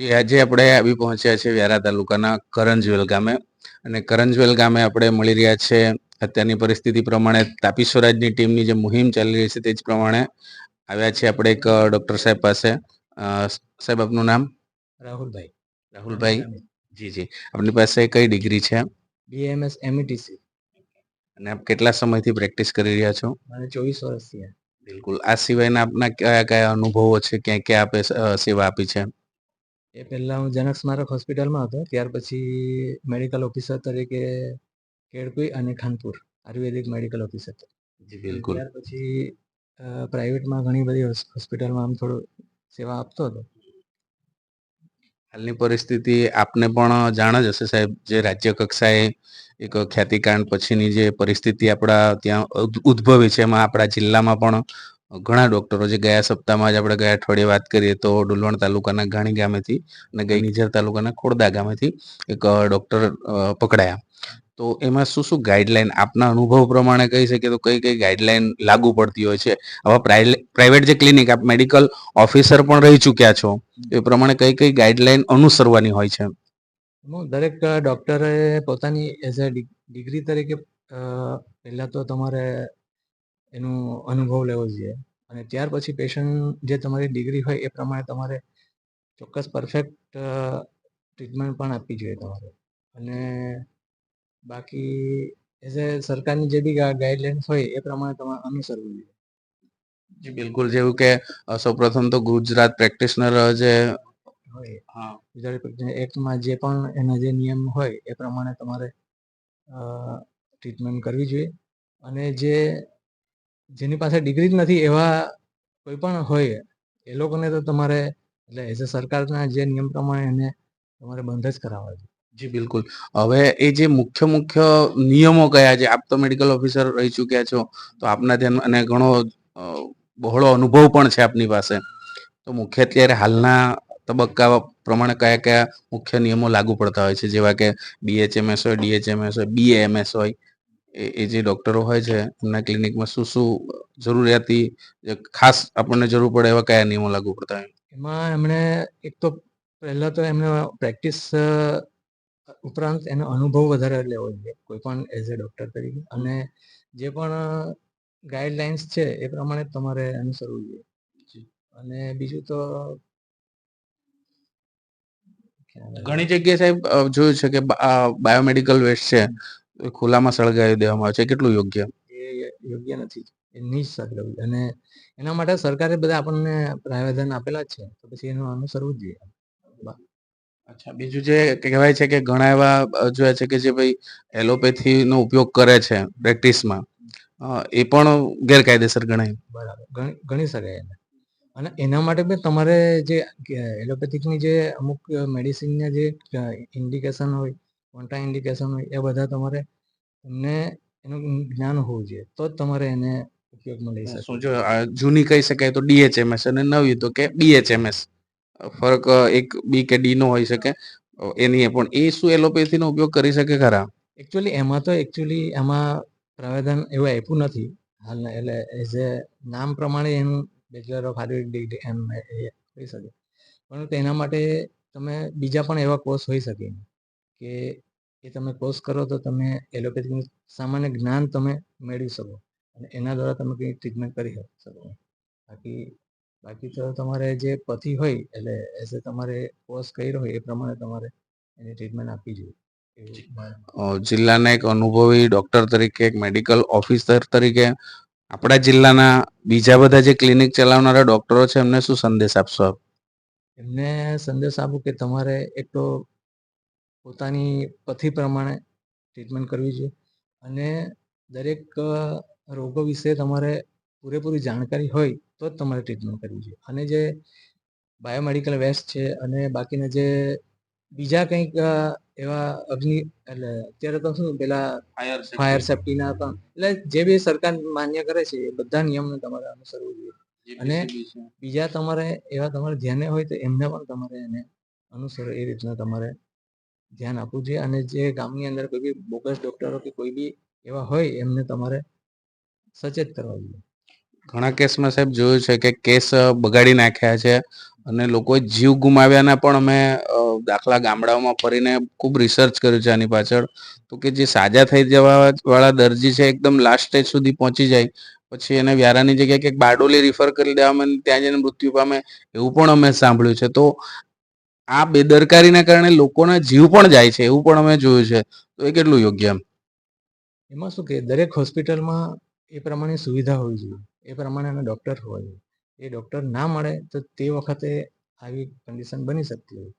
આજે આપણે આવી પહોંચ્યા છે વ્યારા તાલુકાના કરંજવેલ ગામે અને કરંજવેલ ગામે આપણે મળી રહ્યા છે અત્યારની પરિસ્થિતિ પ્રમાણે તાપી સ્વરાજની ટીમની જે મુહિમ ચાલી રહી છે તે જ પ્રમાણે આવ્યા છે આપણે એક ડૉક્ટર સાહેબ પાસે. સાહેબ આપનું નામ? રાહુલભાઈ. રાહુલભાઈ, જી જી. આપની પાસે કઈ ડિગ્રી છે? BAMS METC. અને આપ કેટલા સમયથી પ્રેક્ટિસ કરી રહ્યા છો? મને 24 વર્ષ થયા. બિલકુલ. આ સિવાયના આપના કયા કયા અનુભવો છે, ક્યાં ક્યાં આપે સેવા આપી છે? એ પહેલાં હું જનક સ્મારક હોસ્પિટલમાં હતો, ત્યાર પછી મેડિકલ ઓફિસર તરીકે કેળકુઈ અને ખાનપુર આયુર્વેદિક મેડિકલ ઓફિસર. જી બિલકુલ. ત્યાર પછી પ્રાઇવેટમાં ઘણી બધી હોસ્પિટલમાં આમ થોડું સેવા આપતો હતો. હાલની પરિસ્થિતિ આપને પણ જાણ જ હશે સાહેબ, જે રાજ્ય કક્ષાએ એક ખ્યાતિકાંડ પછીની જે પરિસ્થિતિ આપણા ત્યાં ઉદ્ભવી છે, એમાં આપણા જિલ્લામાં પણ ઘણા ડોક્ટરો, જે ગયા સપ્તાહમાં જ આપણે ગયા અઠવાડિયે વાત કરીએ તો ડુલવણ તાલુકાના ઘાણી ગામેથી અને ગઈ નિઝર તાલુકાના ખોડદા ગામેથી એક ડોક્ટર પકડાયા. તો એમાં શું શું ગાઈડલાઈન આપના અનુભવ પ્રમાણે કહી શકીએ તો કઈ કઈ ગાઈડલાઈન લાગુ પડતી હોય છે? આવા પ્રાઇવેટ જે ક્લિનિક, આપ મેડિકલ ઓફિસર પણ રહી ચૂક્યા છો, એ પ્રમાણે કઈ કઈ ગાઈડલાઈન અનુસરવાની હોય છે? દરેક ડૉક્ટરે પોતાની એઝ અ ડિગ્રી તરીકે પહેલાં તો તમારે એનો અનુભવ લેવો જોઈએ અને ત્યાર પછી પેશન્ટ જે તમારી ડિગ્રી હોય એ પ્રમાણે તમારે ચોક્કસ પરફેક્ટ ટ્રીટમેન્ટ પણ આપવી જોઈએ તમારે. અને બાકી એઝ એ સરકારની જે બી ગાઈડલાઇન્સ હોય એ પ્રમાણે તમારે અનુસરવું જોઈએ. જી બિલકુલ. જેવું કે સૌપ્રથમ તો ગુજરાત પ્રેક્ટિશનર જે હોય, ગુજરાત એક્ટમાં જે પણ એના જે નિયમ હોય એ પ્રમાણે તમારે ટ્રીટમેન્ટ કરવી જોઈએ. અને જેની પાસે ડિગ્રી જ નથી એવા કોઈ પણ હોય એ લોકોને તો તમારે એટલે એઝ અ સરકારના જે નિયમ પ્રમાણે એને તમારે બંધ જ કરાવવા જોઈએ. જી બિલકુલ. હવે એ જે મુખ્ય મુખ્ય નિયમો કયા છે? આપ તો મેડિકલ ઓફિસર રહી ચૂક્યા છો, તો આપના ધ્યાન અને ઘણો બહોળો અનુભવ પણ છે આપની પાસે, તો મુખ્ય અત્યારે હાલના તબક્કા પ્રમાણે કયા કયા મુખ્ય નિયમો લાગુ પડતા હોય છે? જેવા કે BHMS હોય, DHMS હોય, BAMS હોય, એ જે ડોક્ટરો હોય છે એમના ક્લિનિકમાં શું શું જરૂરિયાતી ખાસ આપણને જરૂર પડે એવા કયા નિયમો લાગુ પડતા હોય? એમાં એમણે એક તો પહેલાં તો એમને પ્રેક્ટિસ ઉપરાંત એનો અનુભવ વધારે લેવો જોઈએ કોઈ પણ એઝ એ ડૉક્ટર તરીકે. અને જે પણ ગાઈડલાઇન્સ છે એ પ્રમાણે તમારે અનુસરવું જોઈએ. અને બીજું તો ઘણી જગ્યાએ સાહેબ જોયું છે કે બાયોમેડિકલ વેસ્ટ છે ખુલ્લામાં સળગાવી દેવામાં આવે છે, કેટલું યોગ્ય? એ યોગ્ય નથી, એ નહીં સળગાવવું. અને એના માટે સરકારે બધા આપણને પ્રાવધાન આપેલા જ છે, તો પછી એનું અનુસરવું જ જોઈએ. અચ્છા, બીજું જે કહેવાય છે કે ઘણા એવા જોયા છે કે જે ભાઈ એલોપેથીનો ઉપયોગ કરે છે પ્રેક્ટિસમાં, એ પણ ગેરકાયદેસર ગણાય? બરાબર, ગણી શકાય એને. અને એના માટે બી તમારે જે એલોપેથિકની જે અમુક મેડિસિનના જે ઇન્ડિકેશન હોય, કોન્ટ્રા ઇન્ડિકેશન હોય, એ બધા તમારે એમને એનું જ્ઞાન હોવું જોઈએ, તો જ તમારે એને ઉપયોગમાં લઈ શકો. જો જૂની કહી શકાય તો DHMS અને નવી તો કે BHMS. ફરક એક બી કે ડી નો હોઈ શકે એની, પણ એ શું એલોપેથીનો ઉપયોગ કરી શકે ખરા? એકચ્યુઅલી એમાં પ્રાવધાન એવું આપ્યું નથી હાલના, એટલે એઝ એ નામ પ્રમાણે એનું bachelor of Ayurvedic degree M કહી શકે. પરંતુ એના માટે તમે બીજા પણ એવા કોર્સ હોઈ શકે કે એ તમે કોર્સ કરો તો તમે એલોપેથીનું સામાન્ય જ્ઞાન તમે મેળવી શકો અને એના દ્વારા તમે કંઈ ટ્રીટમેન્ટ કરી શકો. બાકી તો તમારે જે પથી હોય એટલે એઝ એ તમારે કોર્સ કર્યો હોય એ પ્રમાણે તમારે એની ટ્રીટમેન્ટ આપવી જોઈએ. જિલ્લાના એક અનુભવી ડોક્ટર તરીકે, એક મેડિકલ ઓફિસર તરીકે આપણા જિલ્લાના બીજા બધા જે ક્લિનિક ચલાવનારા ડોક્ટરો છે એમને શું સંદેશ આપશો આપ? એમને સંદેશ આપું કે તમારે એક તો પોતાની પથી પ્રમાણે ટ્રીટમેન્ટ કરવી જોઈએ અને દરેક રોગો વિશે તમારે પૂરેપૂરી જાણકારી હોય તો જ તમારે ટ્રીટમેન્ટ કરવી જોઈએ. અને જે બાયોમેડિકલ વેસ્ટ છે અને બાકીના જે બીજા કંઈક એવા એટલે અત્યારે તો શું પેલા ફાયર સેફ્ટીના પણ, એટલે જે બી સરકાર માન્ય કરે છે એ બધા નિયમને તમારે અનુસરવું જોઈએ. અને બીજા તમારે ધ્યાને હોય તો એમને પણ તમારે એને અનુસરો એ રીતના તમારે ધ્યાન આપવું જોઈએ. અને જે ગામની અંદર કોઈ બી બોગસ ડૉક્ટરો કે કોઈ બી એવા હોય એમને તમારે સચેત કરવા જોઈએ. ઘણા કેસમાં સાહેબ જોયું છે કે કેસ બગાડી નાખ્યા છે અને લોકોએ જીવ ગુમાવ્યાના પણ અમે દાખલા ગામડાઓમાં ફરીને ખૂબ રિસર્ચ કર્યું છે આની પાછળ. તો કે જે સાજા થઈ જવા વાળા દર્દી છે એકદમ લાસ્ટ સ્ટેજ સુધી પહોંચી જાય પછી એને વ્યારાની જગ્યાએ ક્યાંક બારડોલી રિફર કરી દેવામાં અને ત્યાં જઈને મૃત્યુ પામે એવું પણ અમે સાંભળ્યું છે. તો આ બેદરકારીના કારણે લોકોના જીવ પણ જાય છે એવું પણ અમે જોયું છે. તો એ કેટલું યોગ્ય? એમાં શું કે દરેક હોસ્પિટલમાં એ પ્રમાણે સુવિધા હોવી જોઈએ, એ પ્રમાણેના ડૉક્ટર હોવા જોઈએ. એ ડૉક્ટર ના મળે તો તે વખતે આવી કન્ડિશન બની શકતી હોય.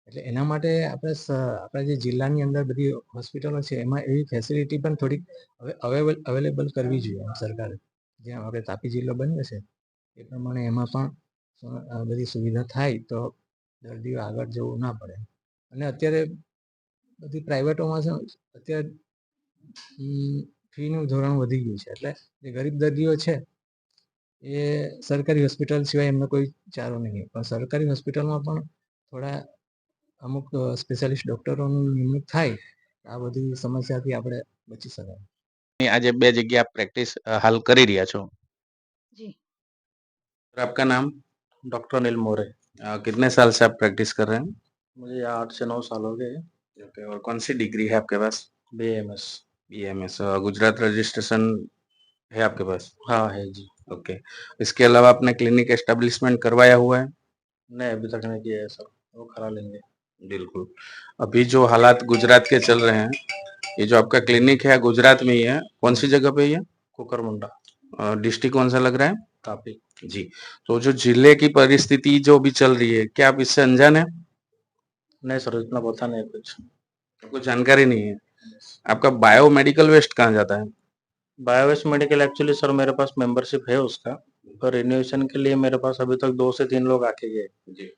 એટલે એના માટે આપણા જે જિલ્લાની અંદર બધી હોસ્પિટલો છે એમાં એવી ફેસિલિટી પણ થોડીક હવે અવેલેબલ કરવી જોઈએ સરકારે. જ્યાં આપણે તાપી જિલ્લો બન્યો છે એ પ્રમાણે એમાં પણ બધી સુવિધા થાય તો દર્દીઓ આગળ જવું ના પડે. અને અત્યારે બધી પ્રાઇવેટોમાં છે અત્યારે ફીનું ધોરણ વધી ગયું છે. એટલે જે ગરીબ દર્દીઓ છે એ સરકારી હોસ્પિટલ સિવાય એમને કોઈ ચારો નહીં. પણ સરકારી હોસ્પિટલમાં પણ થોડા અમુક સ્પેશિયાલિસ્ટ ડૉક્ટરોની નિમણૂક થાય આ બધી સમસ્યાથી આપણે બચી શકાય. આજે 2 जगह आप प्रैक्टिस हाल कर ही रिया छो। जी। और आपका नाम? डॉक्टर अनिल मोरे। कितने साल से आप प्रैक्टिस कर रहे हैं? मुझे 8 से 9 साल हो गए। ओके, और कौन सी डिग्री है आपके पास? बीएमएस। बीएमएस। गुजरात रजिस्ट्रेशन है आपके पास? हाँ है जी। ओके, इसके अलावा आपने क्लिनिक एस्टेब्लिशमेंट करवाया हुआ है? नहीं अभी तक नहीं किया है सर, वो करा लेंगे। बिल्कुल। अभी जो हालात गुजरात के चल रहे हैं, ये जो आपका क्लिनिक है गुजरात में ही है, कौन सी जगह पे ये? कुकरमुंडा। डिस्ट्रिक्ट कौन सा लग रहा है? तापी। जी। तो जो जिले की परिस्थिति जो भी चल रही है, क्या आप इससे अनजान है? नहीं सर इतना पता नहीं कुछ। आपको जानकारी नहीं है? आपका बायोमेडिकल वेस्ट कहाँ जाता है? बायोवेस्ट मेडिकल एक्चुअली सर मेरे पास मेंबरशिप है उसका, पर रिन्यूएशन के लिए मेरे पास अभी तक 2 से 3 लोग आके गए जी।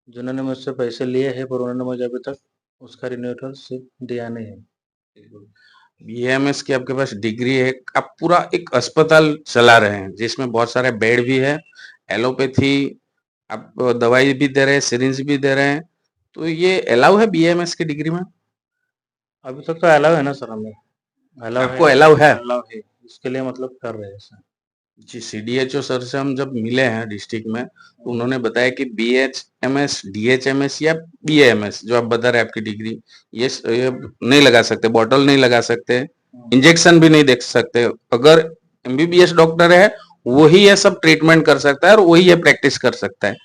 जिन्होंने मुझसे पैसे लिए हैं, पर उन्होंने मुझे अभी तक उसका रिन्यूअलशिप दिया नहीं है। बीएमएस की आपके पास डिग्री है, आप पूरा एक अस्पताल चला रहे हैं जिसमें बहुत सारे बेड भी है, एलोपैथी, आप दवाई भी दे रहे हैं, सिरिंज भी दे रहे हैं, तो ये अलाउ है बीएमएस की डिग्री में? अभी तक तो अलाउ है ना सर हमें। आपको अलाउ है? अलाउ है, इसके लिए मतलब कर रहे हैं सर। जी, सीडीएचओ सर से हम जब मिले हैं डिस्ट्रिक्ट में तो उन्होंने बताया कि बीएचएमएस, डीएचएमएस या बीएएमएस जो आप बता रहे हैं आपकी डिग्री, ये नहीं लगा सकते, बॉटल नहीं लगा सकते, इंजेक्शन भी नहीं दे सकते। अगर एमबीबीएस डॉक्टर है वही ये सब ट्रीटमेंट कर सकता है और वही ये प्रैक्टिस कर सकता है।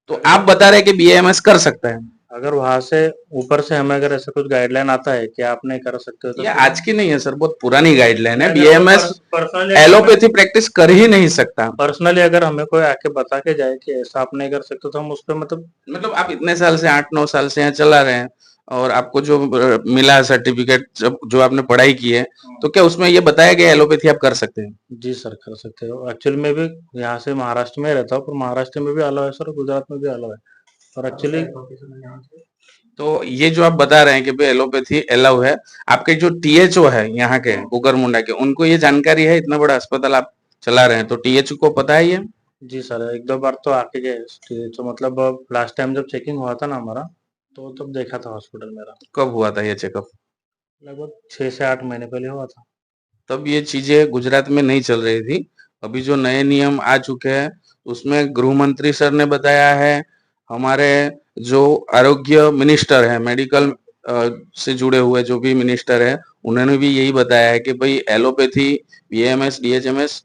तो आप बता रहे हैं कि बीएएमएस कर सकता है? अगर वहां से ऊपर से हमें अगर ऐसा कुछ गाइडलाइन आता है कि आप नहीं कर सकते हो तो ये आज की नहीं है सर, बहुत पुरानी गाइडलाइन है। बीएमएस पर्सनली एलोपैथी प्रैक्टिस कर ही नहीं सकता। पर्सनली अगर हमें कोई आके बता के जाए कि ऐसा आप नहीं कर सकते तो हम उस पर मतलब आप इतने साल से 8-9 साल से यहाँ चला रहे हैं और आपको जो मिला सर्टिफिकेट जो आपने पढ़ाई की है, तो क्या उसमें ये बताया गया एलोपैथी आप कर सकते हैं? जी सर कर सकते हो। एक्चुअली मैं भी यहाँ से महाराष्ट्र में रहता हूँ, पर महाराष्ट्र में भी अलाउ है सर, गुजरात में भी अलाउ है। और एक्चुअली तो ये जो आप बता रहे हैं कि भाई एलोपैथी अलाउ है, आपके जो टीएचओ है यहाँ के कुकरमुंडा के, उनको ये जानकारी है? इतना बड़ा अस्पताल आप चला रहे हैं तो टीएचओ को पता है ये? जी सर 1-2 बार तो आके गए तो मतलब लास्ट टाइम जब चेकिंग हुआ था ना हमारा तो तब देखा था हॉस्पिटल मेरा। कब हुआ था ये चेकअप? लगभग 6 से 8 महीने पहले हुआ था। तब ये चीजें गुजरात में नहीं चल रही थी। अभी जो नए नियम आ चुके हैं उसमें गृह मंत्री सर ने बताया है, हमारे जो आरोग्य मिनिस्टर है, मेडिकल से जुड़े हुए जो भी मिनिस्टर है उन्होंने भी यही बताया है कि भाई एलोपैथी, बीएमएस, डीएचएमएस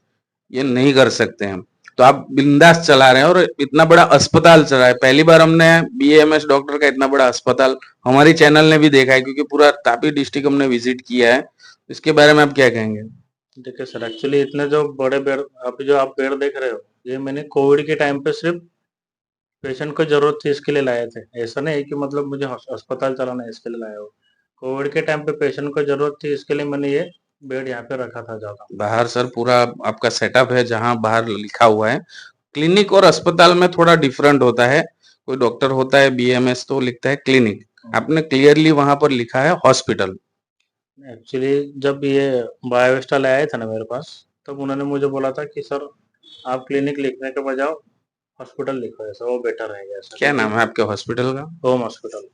ये नहीं कर सकते हैं। तो आप बिंदास चला रहे हैं और इतना बड़ा अस्पताल चला है। पहली बार हमने बीएमएस डॉक्टर का इतना बड़ा अस्पताल हमारी चैनल ने भी देखा है, क्योंकि पूरा तापी डिस्ट्रिक्ट हमने विजिट किया है। इसके बारे में आप क्या कहेंगे? देखिए सर एक्चुअली इतने जो बड़े बेड अभी जो आप बेड देख रहे हो ये मैंने कोविड के टाइम पे सिर्फ पेशेंट को जरूरत थी इसके लिए लाए थे। ऐसा नहीं है कि मतलब मुझे अस्पताल चलाना है इसके लिए लाया हो। कोविड के टाइम पे पेशेंट को जरूरत थी इसके लिए मैंने ये बेड यहाँ पे रखा था ज्यादा। बाहर सर पूरा आपका सेटअप है जहां बाहर लिखा हुआ है। क्लिनिक और अस्पताल में थोड़ा डिफरेंट होता है। कोई डॉक्टर होता है बीएमएस तो लिखता है क्लिनिक, आपने क्लियरली वहां पर लिखा है हॉस्पिटल। एक्चुअली जब ये बायोवेस्टल आया था ना मेरे पास तब उन्होंने मुझे बोला था कि सर आप क्लिनिक लिखने के बजाय हॉस्पिटल लिखो, ऐसा वो बेटर रहेगा। क्या नाम है आपके हॉस्पिटल का? Home hospital.